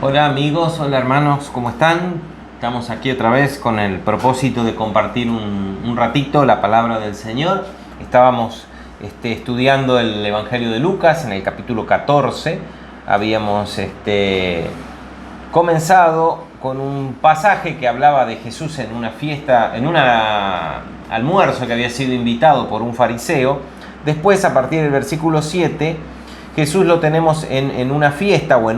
Hola amigos, hola hermanos, ¿cómo están? Estamos aquí otra vez con el propósito de compartir un ratito la palabra del Señor. Estábamos estudiando el Evangelio de Lucas en el capítulo 14. Habíamos comenzado con un pasaje que hablaba de Jesús en una fiesta, en un almuerzo que había sido invitado por un fariseo. Después, a partir del versículo 7, Jesús lo tenemos en una fiesta o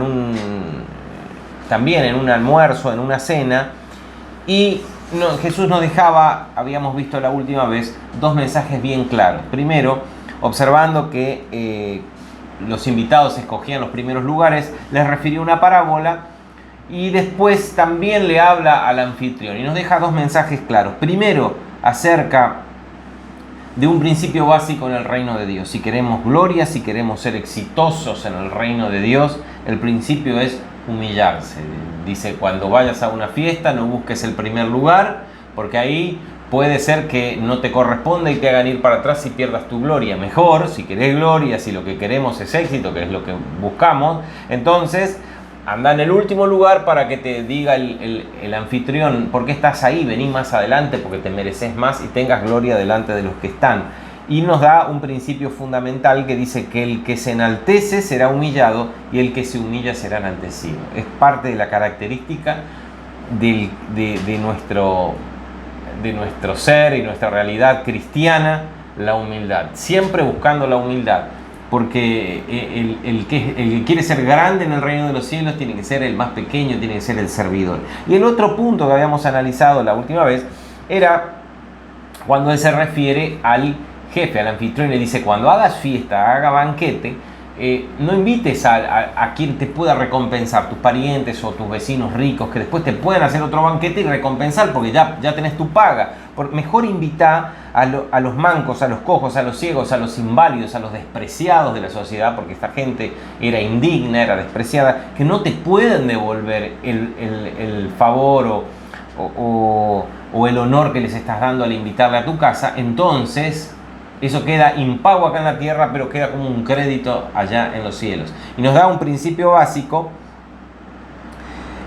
también en un almuerzo, en una cena, y Jesús nos dejaba, habíamos visto la última vez, dos mensajes bien claros. Primero, observando que los invitados escogían los primeros lugares, les refirió una parábola, y después también le habla al anfitrión, y nos deja dos mensajes claros. Primero, acerca de un principio básico en el reino de Dios. Si queremos gloria, si queremos ser exitosos en el reino de Dios, el principio es humillarse. Dice, cuando vayas a una fiesta no busques el primer lugar, porque ahí puede ser que no te corresponda y te hagan ir para atrás y pierdas tu gloria. Mejor, si querés gloria, si lo que queremos es éxito, que es lo que buscamos, entonces anda en el último lugar para que te diga el anfitrión, ¿por qué estás ahí? Vení más adelante porque te mereces más y tengas gloria delante de los que están. Y nos da un principio fundamental que dice que el que se enaltece será humillado y el que se humilla será enaltecido. Es parte de la característica de nuestro ser y nuestra realidad cristiana, la humildad. Siempre buscando la humildad. Porque el que quiere ser grande en el reino de los cielos tiene que ser el más pequeño, tiene que ser el servidor. Y el otro punto que habíamos analizado la última vez era cuando él se refiere al jefe, al anfitrión, y le dice, cuando hagas fiesta, haga banquete, no invites a quien te pueda recompensar, tus parientes o tus vecinos ricos, que después te puedan hacer otro banquete y recompensar porque ya tenés tu paga. Mejor invita a los mancos, a los cojos, a los ciegos, a los inválidos, a los despreciados de la sociedad, porque esta gente era indigna, era despreciada, que no te pueden devolver el favor o el honor que les estás dando al invitarle a tu casa. Entonces eso queda impago acá en la tierra, pero queda como un crédito allá en los cielos. Y nos da un principio básico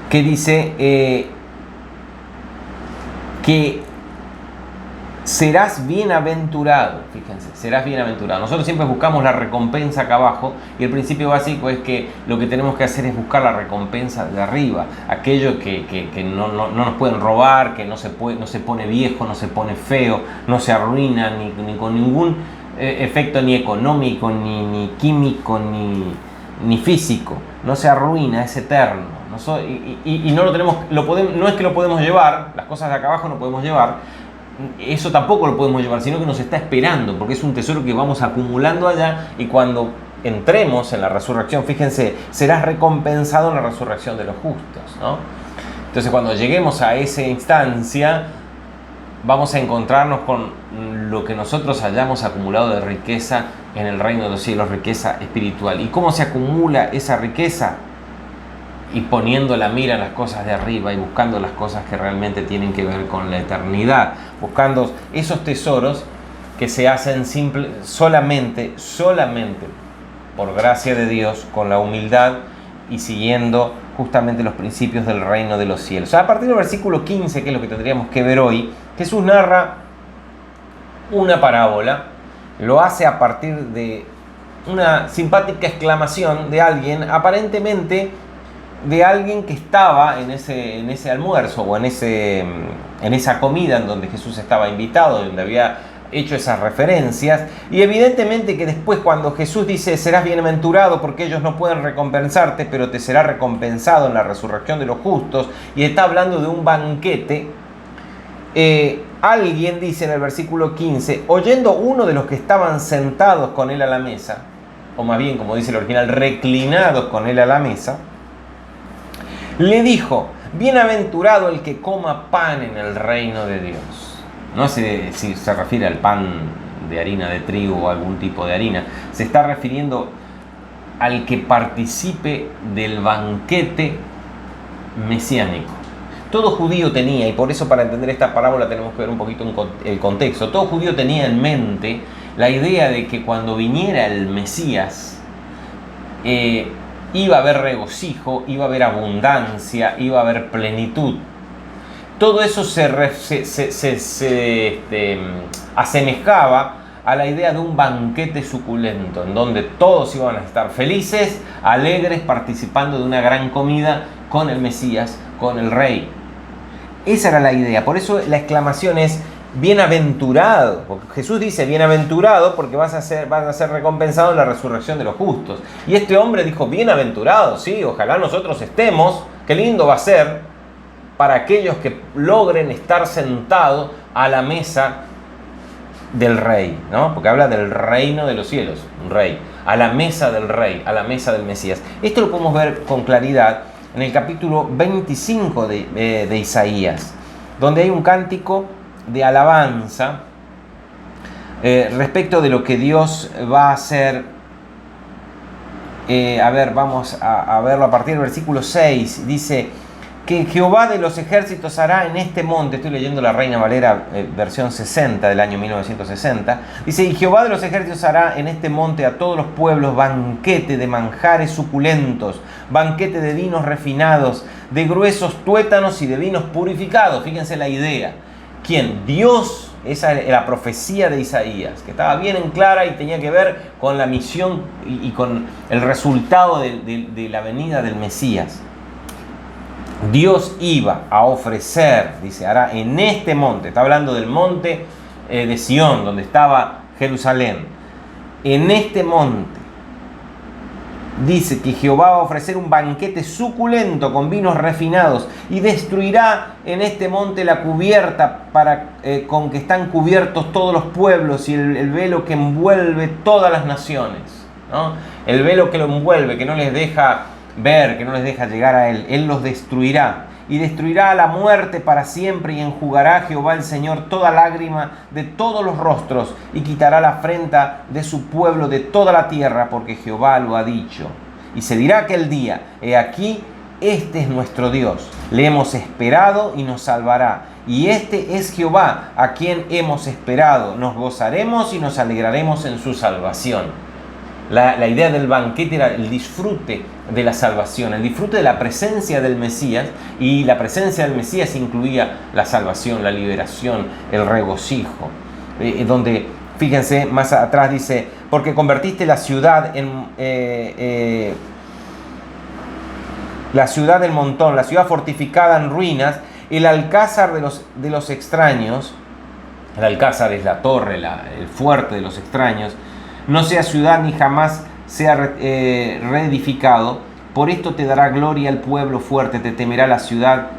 que dice que serás bienaventurado. Fíjense, serás bienaventurado. Nosotros siempre buscamos la recompensa acá abajo, y el principio básico es que lo que tenemos que hacer es buscar la recompensa de arriba, aquello que no nos pueden robar, que no se pone viejo, no se pone feo, no se arruina ni con ningún efecto ni económico, ni químico, ni físico. No se arruina, es eterno. Y no lo tenemos, no es que lo podemos llevar, las cosas de acá abajo no podemos llevar. Eso tampoco lo podemos llevar, sino que nos está esperando, porque es un tesoro que vamos acumulando allá, y cuando entremos en la resurrección, fíjense, serás recompensado en la resurrección de los justos, ¿no? Entonces, cuando lleguemos a esa instancia, vamos a encontrarnos con lo que nosotros hayamos acumulado de riqueza en el reino de los cielos, riqueza espiritual. ¿Y cómo se acumula esa riqueza? Y poniendo la mira en las cosas de arriba y buscando las cosas que realmente tienen que ver con la eternidad, buscando esos tesoros que se hacen solamente por gracia de Dios, con la humildad y siguiendo justamente los principios del reino de los cielos. A partir del versículo 15, que es lo que tendríamos que ver hoy, Jesús narra una parábola, lo hace a partir de una simpática exclamación de alguien, aparentemente de alguien que estaba en ese almuerzo o en esa comida en donde Jesús estaba invitado, donde había hecho esas referencias. Y evidentemente que después, cuando Jesús dice serás bienaventurado porque ellos no pueden recompensarte, pero te será recompensado en la resurrección de los justos, y está hablando de un banquete, alguien dice en el versículo 15, oyendo uno de los que estaban sentados con él a la mesa, o más bien, como dice el original, reclinados con él a la mesa, le dijo, bienaventurado el que coma pan en el reino de Dios. No sé si se refiere al pan de harina de trigo o algún tipo de harina. Se está refiriendo al que participe del banquete mesiánico. Todo judío tenía, y por eso para entender esta parábola tenemos que ver un poquito el contexto, todo judío tenía en mente la idea de que cuando viniera el Mesías, iba a haber regocijo, iba a haber abundancia, iba a haber plenitud. Todo eso se asemejaba a la idea de un banquete suculento, en donde todos iban a estar felices, alegres, participando de una gran comida con el Mesías, con el Rey. Esa era la idea. Por eso la exclamación es bienaventurado. Porque Jesús dice bienaventurado porque vas a ser recompensado en la resurrección de los justos. Y este hombre dijo bienaventurado, sí, ojalá nosotros estemos. Qué lindo va a ser para aquellos que logren estar sentados a la mesa del Rey, ¿no? Porque habla del reino de los cielos, un rey, a la mesa del Rey, a la mesa del Mesías. Esto lo podemos ver con claridad en el capítulo 25 de Isaías, donde hay un cántico de alabanza respecto de lo que Dios va a hacer. Vamos a verlo a partir del versículo 6. Dice que Jehová de los ejércitos hará en este monte, estoy leyendo la Reina Valera versión 60 del año 1960, dice, y Jehová de los ejércitos hará en este monte a todos los pueblos banquete de manjares suculentos, banquete de vinos refinados, de gruesos tuétanos y de vinos purificados. Fíjense la idea. ¿Quién? Dios. Esa es la profecía de Isaías, que estaba bien en clara y tenía que ver con la misión y con el resultado de la venida del Mesías. Dios iba a ofrecer, dice, hará en este monte, está hablando del monte de Sión, donde estaba Jerusalén. En este monte, dice que Jehová va a ofrecer un banquete suculento con vinos refinados y destruirá en este monte la cubierta con que están cubiertos todos los pueblos y el velo que envuelve todas las naciones, ¿no? El velo que lo envuelve, que no les deja ver, que no les deja llegar a Él los destruirá. Y destruirá a la muerte para siempre, y enjugará Jehová el Señor toda lágrima de todos los rostros, y quitará la afrenta de su pueblo de toda la tierra, porque Jehová lo ha dicho. Y se dirá aquel día, he aquí, este es nuestro Dios, le hemos esperado y nos salvará. Y este es Jehová, a quien hemos esperado, nos gozaremos y nos alegraremos en su salvación. La idea del banquete era el disfrute de la salvación, el disfrute de la presencia del Mesías, y la presencia del Mesías incluía la salvación, la liberación, el regocijo. Donde, fíjense, más atrás dice, porque convertiste la ciudad la ciudad del montón, la ciudad fortificada en ruinas, el alcázar de los extraños. El alcázar es la torre, el fuerte de los extraños. No sea ciudad ni jamás sea reedificado. Por esto te dará gloria el pueblo fuerte, te temerá la ciudad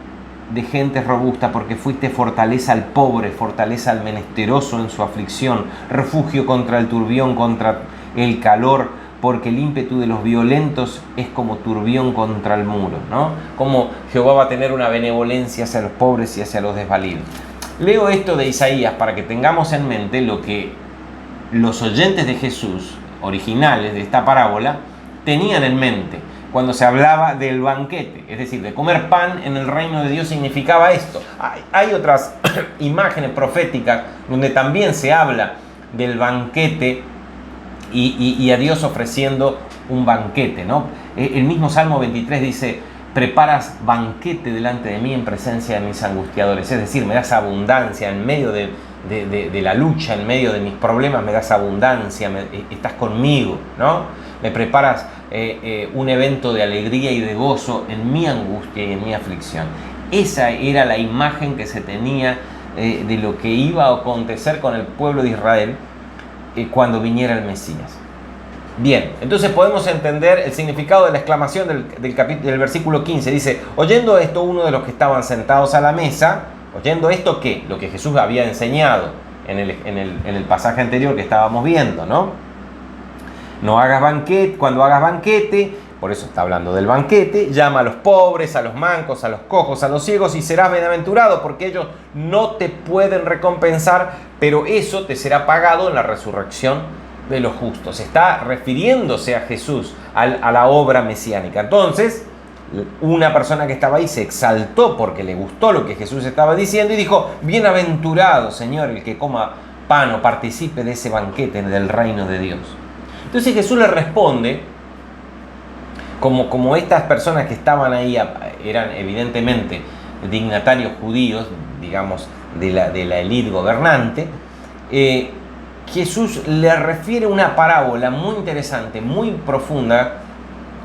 de gente robusta, porque fuiste fortaleza al pobre, fortaleza al menesteroso en su aflicción, refugio contra el turbión, contra el calor, porque el ímpetu de los violentos es como turbión contra el muro, ¿no? Como Jehová va a tener una benevolencia hacia los pobres y hacia los desvalidos. Leo esto de Isaías para que tengamos en mente lo que los oyentes de Jesús, originales de esta parábola, tenían en mente cuando se hablaba del banquete, es decir, de comer pan en el reino de Dios significaba esto. Hay otras imágenes proféticas donde también se habla del banquete y a Dios ofreciendo un banquete, ¿no? El mismo Salmo 23 dice, preparas banquete delante de mí en presencia de mis angustiadores, es decir, me das abundancia en medio de la lucha, en medio de mis problemas me das abundancia, estás conmigo, ¿no? Me preparas un evento de alegría y de gozo en mi angustia y en mi aflicción. Esa era la imagen que se tenía de lo que iba a acontecer con el pueblo de Israel cuando viniera el Mesías. Bien, entonces podemos entender el significado de la exclamación del versículo 15. Dice, oyendo esto, uno de los que estaban sentados a la mesa, oyendo esto, ¿qué? Lo que Jesús había enseñado en el pasaje anterior que estábamos viendo, ¿no? No hagas banquete, cuando hagas banquete, por eso está hablando del banquete, llama a los pobres, a los mancos, a los cojos, a los ciegos, y serás bienaventurado, porque ellos no te pueden recompensar, pero eso te será pagado en la resurrección de los justos. Está refiriéndose a Jesús, a la obra mesiánica. Entonces, una persona que estaba ahí se exaltó porque le gustó lo que Jesús estaba diciendo y dijo, bienaventurado, Señor, el que coma pan o participe de ese banquete del reino de Dios. Entonces Jesús le responde Como estas personas que estaban ahí eran evidentemente dignatarios judíos, digamos, de la élite gobernante, Jesús le refiere una parábola muy interesante, muy profunda,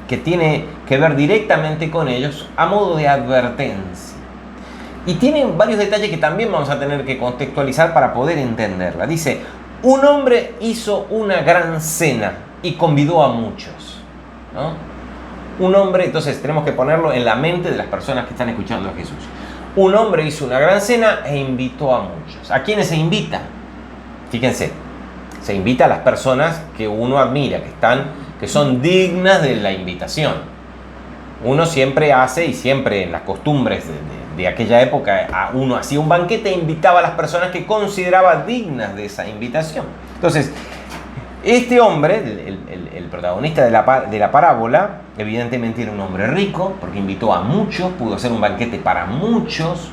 que tiene que ver directamente con ellos a modo de advertencia. Y tiene varios detalles que también vamos a tener que contextualizar para poder entenderla. Dice, un hombre hizo una gran cena y convidó a muchos, ¿no? Un hombre, entonces tenemos que ponerlo en la mente de las personas que están escuchando a Jesús. Un hombre hizo una gran cena e invitó a muchos. ¿A quiénes se invita? Fíjense, se invita a las personas que uno admira, que son dignas de la invitación. Uno siempre hace, y siempre en las costumbres de aquella época, uno hacía un banquete e invitaba a las personas que consideraba dignas de esa invitación. Entonces, este hombre, el protagonista de la parábola, evidentemente era un hombre rico, porque invitó a muchos, pudo hacer un banquete para muchos,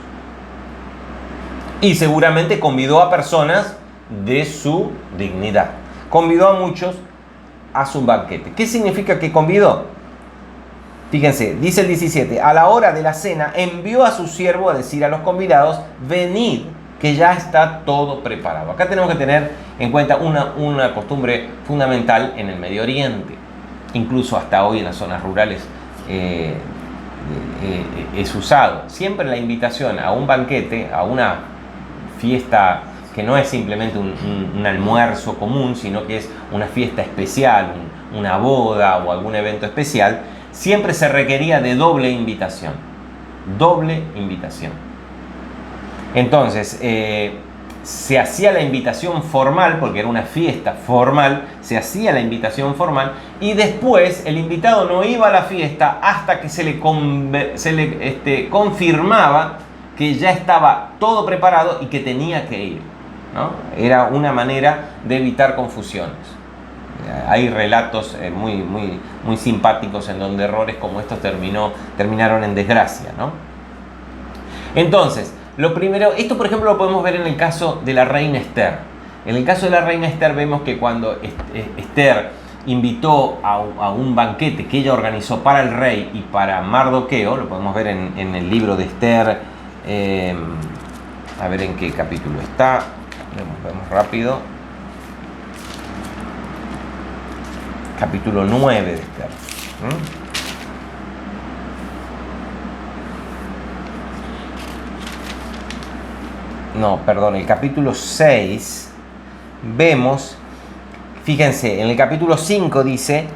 y seguramente convidó a personas de su dignidad. Convidó a muchos a su banquete. ¿Qué significa que convidó? Fíjense, dice el 17, a la hora de la cena envió a su siervo a decir a los convidados, venid, que ya está todo preparado. Acá tenemos que tener en cuenta una costumbre fundamental en el Medio Oriente, incluso hasta hoy en las zonas rurales es usado. Siempre la invitación a un banquete, a una fiesta que no es simplemente un almuerzo común, sino que es una fiesta especial, una boda o algún evento especial, siempre se requería de doble invitación. Doble invitación. Entonces, se hacía la invitación formal, porque era una fiesta formal, se hacía la invitación formal, y después el invitado no iba a la fiesta hasta que se le confirmaba que ya estaba todo preparado y que tenía que ir, ¿no? Era una manera de evitar confusiones. Hay relatos muy simpáticos en donde errores como estos terminaron en desgracia, ¿no? Entonces, lo primero, esto por ejemplo lo podemos ver en el caso de la reina Esther. En el caso de la reina Esther vemos que cuando Esther invitó a un banquete que ella organizó para el rey y para Mardoqueo, lo podemos ver en el libro de Esther, a ver en qué capítulo está, vemos rápido, capítulo 9 de Esther. No, perdón, el capítulo 6 vemos, fíjense, en el capítulo 5 dice,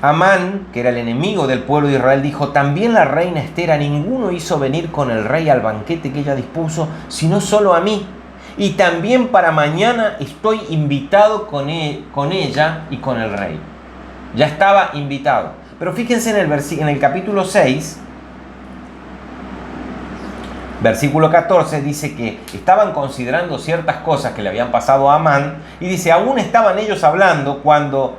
Amán, que era el enemigo del pueblo de Israel, dijo, también la reina Esther a ninguno hizo venir con el rey al banquete que ella dispuso, sino solo a mí. Y también para mañana estoy invitado con ella y con el rey. Ya estaba invitado. Pero fíjense en el capítulo 6, versículo 14, dice que estaban considerando ciertas cosas que le habían pasado a Amán, y dice, aún estaban ellos hablando cuando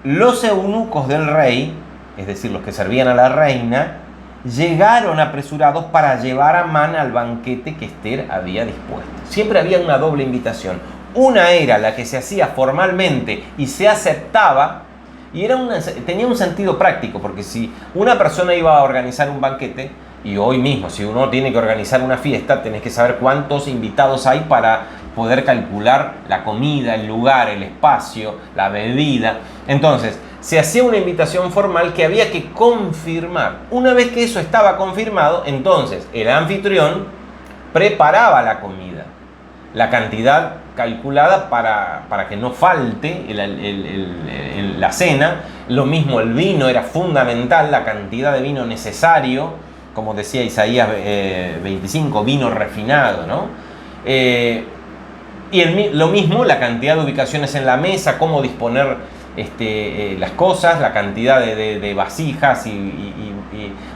los eunucos del rey, es decir, los que servían a la reina, llegaron apresurados para llevar a Amán al banquete que Esther había dispuesto. Siempre había una doble invitación. Una era la que se hacía formalmente y se aceptaba, y tenía un sentido práctico, porque si una persona iba a organizar un banquete, y hoy mismo, si uno tiene que organizar una fiesta, tenés que saber cuántos invitados hay para poder calcular la comida, el lugar, el espacio, la bebida. Entonces, se hacía una invitación formal que había que confirmar. Una vez que eso estaba confirmado, entonces el anfitrión preparaba la comida, la cantidad calculada para que no falte la cena. Lo mismo el vino, era fundamental, la cantidad de vino necesario, como decía Isaías 25, vino refinado, ¿no? Lo mismo, la cantidad de ubicaciones en la mesa, cómo disponer las cosas, la cantidad de vasijas y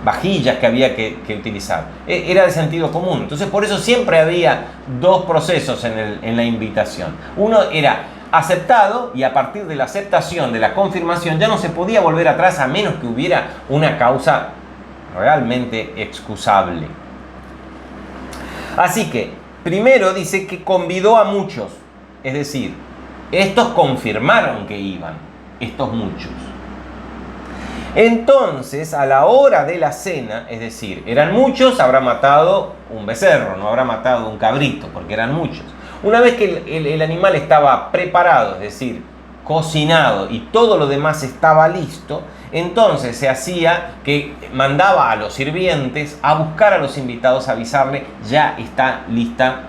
vajillas que había que utilizar. Era de sentido común. Entonces, por eso siempre había dos procesos en la invitación. Uno era aceptado, y a partir de la aceptación, de la confirmación, ya no se podía volver atrás a menos que hubiera una causa realmente excusable. Así que, primero dice que convidó a muchos, es decir, estos confirmaron que iban, estos muchos. Entonces, a la hora de la cena, es decir, eran muchos, habrá matado un becerro, no habrá matado un cabrito, porque eran muchos. Una vez que el animal estaba preparado, es decir, cocinado y todo lo demás estaba listo, entonces se hacía que mandaba a los sirvientes a buscar a los invitados, a avisarle, ya está lista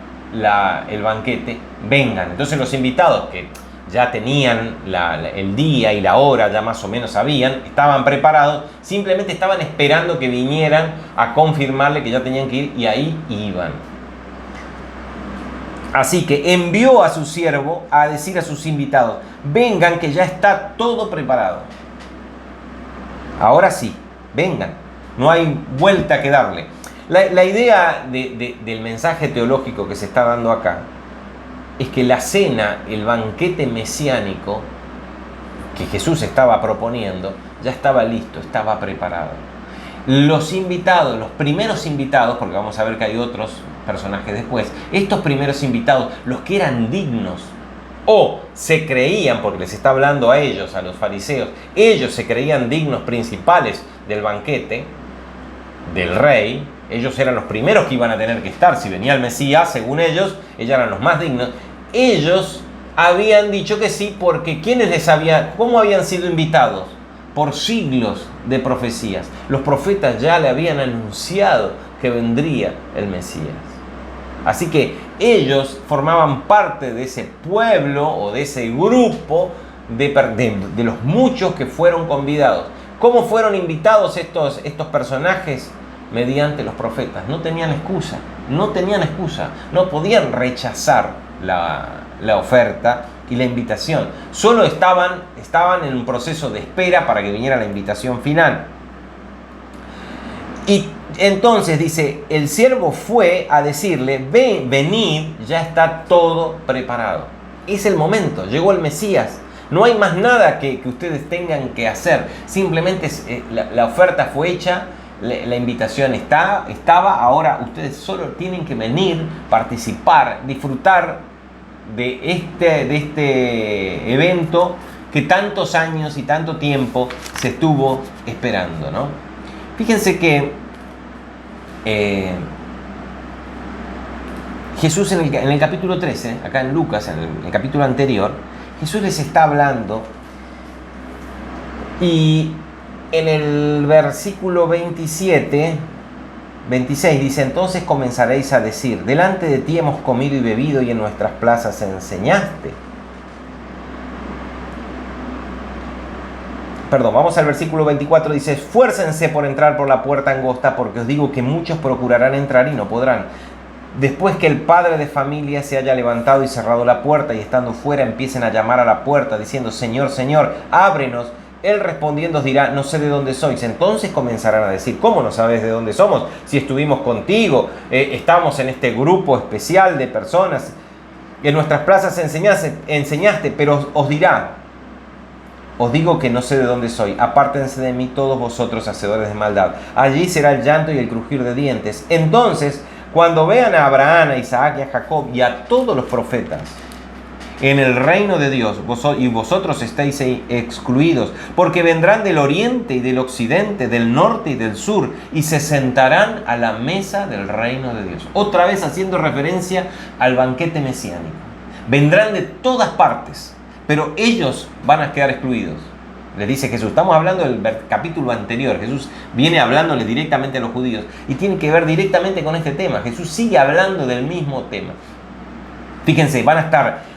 el banquete, vengan. Entonces los invitados que ya tenían el día y la hora, ya más o menos sabían, estaban preparados, simplemente estaban esperando que vinieran a confirmarle que ya tenían que ir, y ahí iban. Así que envió a su siervo a decir a sus invitados, vengan que ya está todo preparado. Ahora sí, vengan, no hay vuelta que darle. La idea del mensaje teológico que se está dando acá es que la cena, el banquete mesiánico que Jesús estaba proponiendo, ya estaba listo, estaba preparado. Los invitados, los primeros invitados, porque vamos a ver que hay otros personajes después, estos primeros invitados, los que eran dignos, o se creían, porque les está hablando a ellos, a los fariseos, ellos se creían dignos principales del banquete, del rey, ellos eran los primeros que iban a tener que estar, si venía el Mesías, según ellos eran los más dignos. Ellos habían dicho que sí, porque ¿quiénes les habían, cómo habían sido invitados? Por siglos de profecías. Los profetas ya le habían anunciado que vendría el Mesías. Así que ellos formaban parte de ese pueblo o de ese grupo de los muchos que fueron convidados. ¿Cómo fueron invitados estos personajes? Mediante los profetas. No tenían excusa, no podían rechazar la oferta y la invitación. Solo estaban en un proceso de espera para que viniera la invitación final. Y entonces dice, el siervo fue a decirle, venid, ya está todo preparado. Es el momento, llegó el Mesías. No hay más nada que ustedes tengan que hacer. Simplemente la oferta fue hecha. La invitación estaba, ahora ustedes solo tienen que venir, participar, disfrutar de este evento que tantos años y tanto tiempo se estuvo esperando, ¿no? Fíjense que Jesús en el capítulo 13, acá en Lucas, en el capítulo anterior, Jesús les está hablando y en el versículo 26 dice, entonces comenzaréis a decir, delante de ti hemos comido y bebido y en nuestras plazas enseñaste. Perdón, vamos al versículo 24, dice, esfuércense por entrar por la puerta angosta, porque os digo que muchos procurarán entrar y no podrán. Después que el padre de familia se haya levantado y cerrado la puerta y estando fuera empiecen a llamar a la puerta diciendo, Señor, Señor, ábrenos. Él respondiendo os dirá, no sé de dónde sois. Entonces comenzarán a decir, ¿cómo no sabes de dónde somos? Si estuvimos contigo, estamos en este grupo especial de personas, en nuestras plazas enseñaste, pero os dirá, os digo que no sé de dónde soy, apártense de mí todos vosotros hacedores de maldad. Allí será el llanto y el crujir de dientes. Entonces, cuando vean a Abraham, a Isaac y a Jacob y a todos los profetas en el reino de Dios, y vosotros estáis excluidos, porque vendrán del oriente y del occidente, del norte y del sur, y se sentarán a la mesa del reino de Dios. Otra vez haciendo referencia al banquete mesiánico. Vendrán de todas partes, pero ellos van a quedar excluidos. Les dice Jesús, estamos hablando del capítulo anterior, Jesús viene hablándole directamente a los judíos, y tiene que ver directamente con este tema. Jesús sigue hablando del mismo tema. Fíjense, van a estar...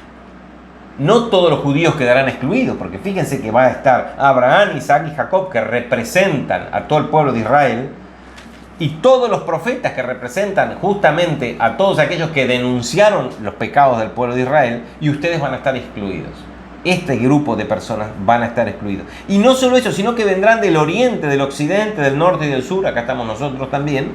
No todos los judíos quedarán excluidos, porque fíjense que va a estar Abraham, Isaac y Jacob, que representan a todo el pueblo de Israel, y todos los profetas que representan justamente a todos aquellos que denunciaron los pecados del pueblo de Israel, y ustedes van a estar excluidos. Este grupo de personas van a estar excluidos. Y no solo eso, sino que vendrán del oriente, del occidente, del norte y del sur, acá estamos nosotros también,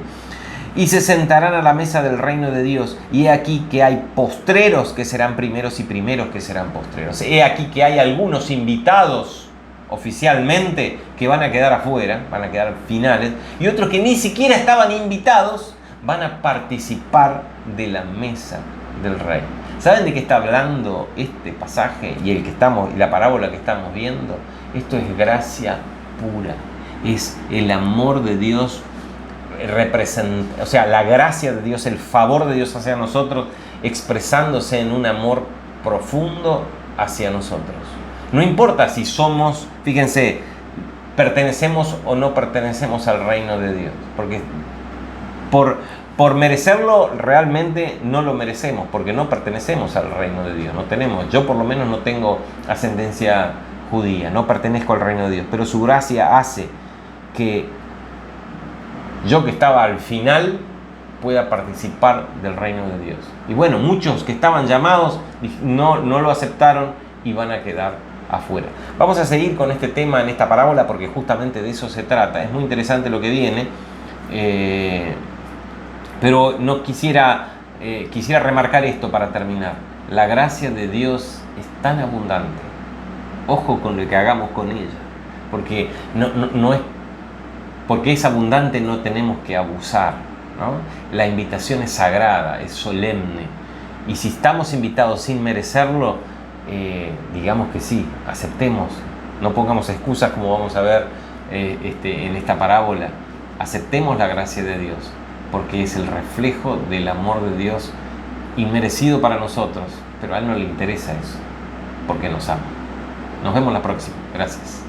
y se sentarán a la mesa del reino de Dios. Y he aquí que hay postreros que serán primeros y primeros que serán postreros. He aquí que hay algunos invitados oficialmente que van a quedar afuera, van a quedar finales, y otros que ni siquiera estaban invitados van a participar de la mesa del rey. ¿Saben de qué está hablando este pasaje y la parábola que estamos viendo? Esto es gracia pura. es el amor de Dios, o sea, la gracia de Dios, el favor de Dios hacia nosotros, expresándose en un amor profundo hacia nosotros. No importa si somos, fíjense, pertenecemos o no pertenecemos al reino de Dios, porque por merecerlo realmente no lo merecemos, porque no pertenecemos al reino de Dios, no tenemos, yo por lo menos no tengo ascendencia judía, no pertenezco al reino de Dios, pero su gracia hace que yo, que estaba al final, pueda participar del reino de Dios. Y bueno, muchos que estaban llamados no lo aceptaron y van a quedar afuera. Vamos a seguir con este tema en esta parábola porque justamente de eso se trata. Es muy interesante lo que viene, pero no quisiera remarcar esto para terminar. La gracia de Dios es tan abundante. Ojo con lo que hagamos con ella, porque porque es abundante, no tenemos que abusar, ¿no? La invitación es sagrada, es solemne, y si estamos invitados sin merecerlo, digamos que sí, aceptemos, no pongamos excusas como vamos a ver en esta parábola. Aceptemos la gracia de Dios, porque es el reflejo del amor de Dios inmerecido para nosotros, pero a Él no le interesa eso, porque nos ama. Nos vemos la próxima. Gracias.